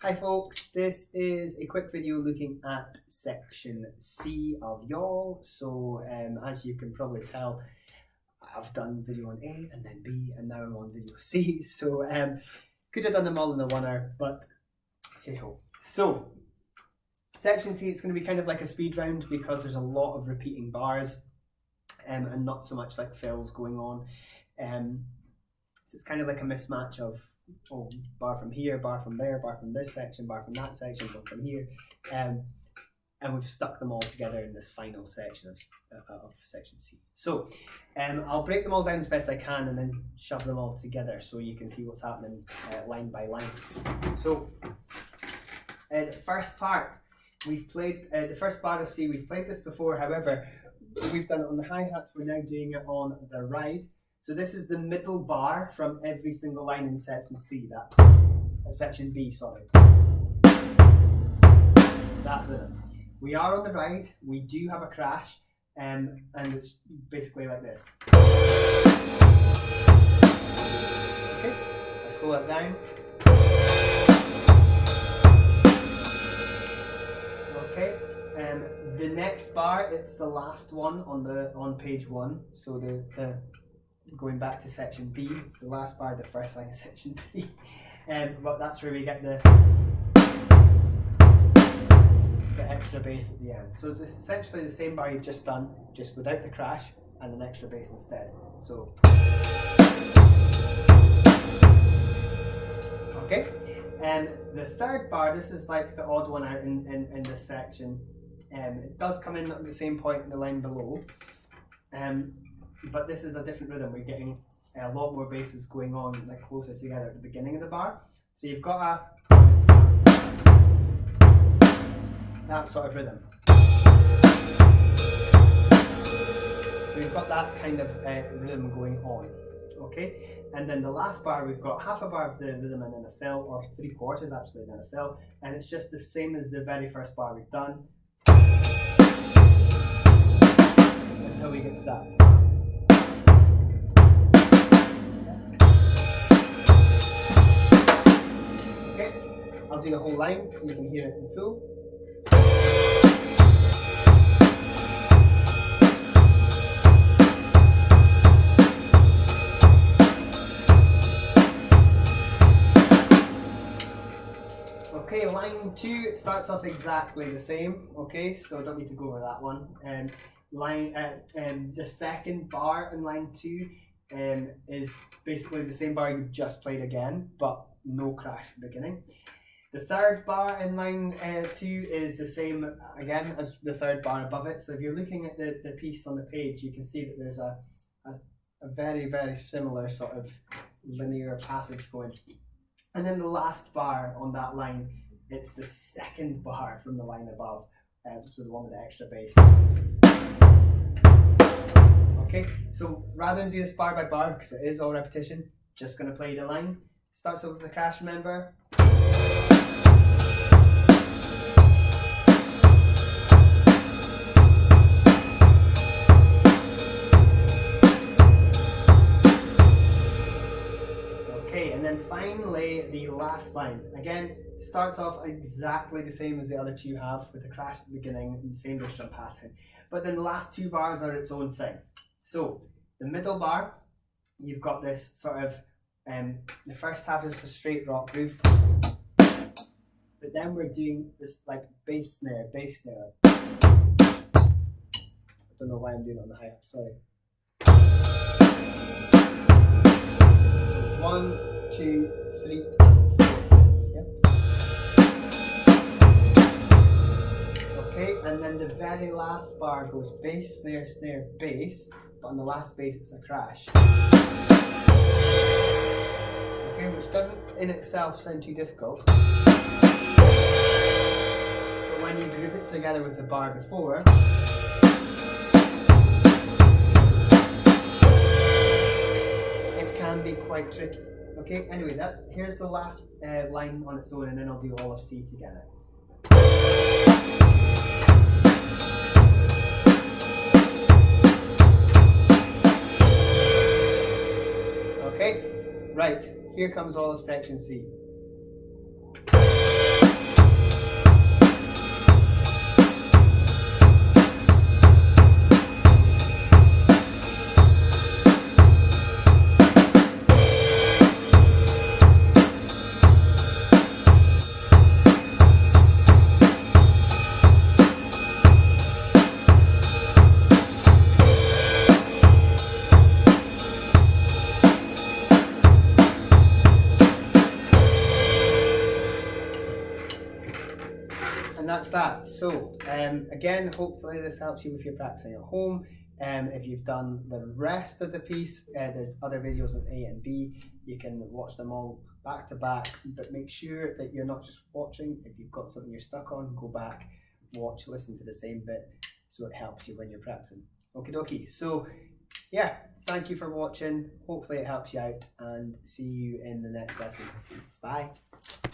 Hi folks, this is a quick video looking at section C of y'all. So as you can probably tell, I've done video on A and then B and now I'm on video C. So could have done them all in the 1 hour, but hey ho. So section C, it's going to be kind of like a speed round because there's a lot of repeating bars and not so much like fills going on. So it's kind of like a mismatch of bar from here, bar from there, bar from this section, bar from that section, bar from here, and we've stuck them all together in this final section of section C. So I'll break them all down as best I can and then shove them all together so you can see what's happening line by line. So the first part, we've played the first bar of C. We've played this before, however, we've done it on the hi-hats. We're now doing it on the ride. So this is the middle bar from every single line in section C, section B, sorry. That rhythm. We are on the ride, we do have a crash, and it's basically like this. Okay, I slow it down. Okay, the next bar, it's the last one on page 1, so the going back to section B, it's the last bar, the first line of section B, but that's where we get the extra bass at the end. So it's essentially the same bar you've just done, just without the crash and an extra bass instead. So, okay, and the third bar, this is like the odd one out in this section. It does come in at the same point in the line below. But this is a different rhythm. We're getting a lot more basses going on like closer together at the beginning of the bar. So you've got that sort of rhythm. So you've got that kind of rhythm going on. Okay, and then the last bar, we've got half a bar of the rhythm and then a fill, or 3/4 actually, then a fill, and it's just the same as the very first bar we've done until we get to that. I'll do the whole line so you can hear it in full. Okay, line 2, it starts off exactly the same. Okay, so don't need to go over that one. The second bar in line 2 is basically the same bar you've just played again, but no crash at the beginning. The third bar in line 2 is the same again as the third bar above it. So if you're looking at the piece on the page, you can see that there's a very, very similar sort of linear passage going. And then the last bar on that line, it's the second bar from the line above, so the one with the extra bass. Okay, so rather than do this bar by bar, because it is all repetition, just going to play the line. Starts over with the crash, remember? Okay, and then finally the last line. Again, starts off exactly the same as the other two have, with the crash at the beginning and the same bass drum pattern. But then the last 2 bars are its own thing. So the middle bar, you've got this sort of the first half is a straight rock groove, but then we're doing this like bass snare. I don't know why I'm doing it on the hi-hat, sorry. So 1, 2, 3, 4. Okay, and then the very last bar goes bass, snare, snare, bass, but on the last bass it's a crash. Okay, which doesn't in itself sound too difficult. But when you group it together with the bar before, it can be quite tricky. Okay, anyway, here's the last line on its own, and then I'll do all of C together. Okay, right, here comes all of section C. that's that. So again, hopefully this helps you with your practicing at home. If you've done the rest of the piece, there's other videos on A and B. You can watch them all back to back, but make sure that you're not just watching. If you've got something you're stuck on, go back, watch, listen to the same bit, so it helps you when you're practicing. Okie dokie. So yeah, thank you for watching. Hopefully it helps you out, and see you in the next lesson. Bye.